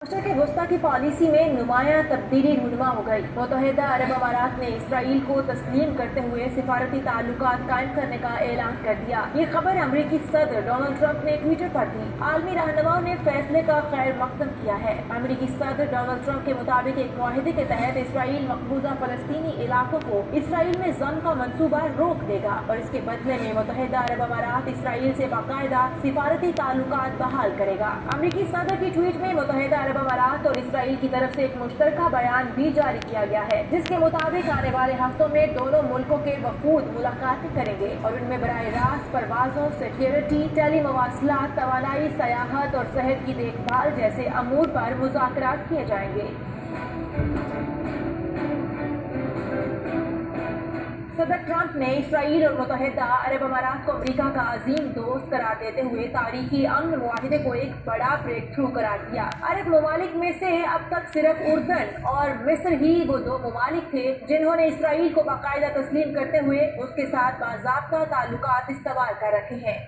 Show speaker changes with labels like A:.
A: مشرق وسطی کی پالیسی میں نمایاں تبدیلی رونما ہو گئی۔ متحدہ عرب امارات نے اسرائیل کو تسلیم کرتے ہوئے سفارتی تعلقات قائم کرنے کا اعلان کر دیا۔ یہ خبر امریکی صدر ڈونلڈ ٹرمپ نے ٹویٹر پر دی۔ عالمی رہنماؤں نے فیصلے کا خیر مقدم کیا ہے۔ امریکی صدر ڈونلڈ ٹرمپ کے مطابق ایک معاہدے کے تحت اسرائیل مقبوضہ فلسطینی علاقوں کو اسرائیل میں ضم کا منصوبہ روک دے گا اور اس کے بدلے میں متحدہ عرب امارات اسرائیل سے باقاعدہ سفارتی تعلقات بحال کرے گا۔ امریکی صدر کی ٹویٹ میں متحدہ عرب امارات اور اسرائیل کی طرف سے ایک مشترکہ بیان بھی جاری کیا گیا ہے، جس کے مطابق آنے والے ہفتوں میں دونوں ملکوں کے وفود ملاقاتیں کریں گے اور ان میں براہ راست پروازوں، سیکیورٹی، ٹیلی مواصلات، توانائی، سیاحت اور صحت کی دیکھ بھال جیسے امور پر مذاکرات کیے جائیں گے۔ صدر ٹرمپ نے اسرائیل اور متحدہ عرب امارات کو امریکہ کا عظیم دوست قرار دیتے ہوئے تاریخی امن معاہدے کو ایک بڑا بریک تھرو قرار دیا۔ عرب ممالک میں سے اب تک صرف اردن اور مصر ہی وہ دو ممالک تھے جنہوں نے اسرائیل کو باقاعدہ تسلیم کرتے ہوئے اس کے ساتھ باضابطہ تعلقات استوار کر رکھے ہیں۔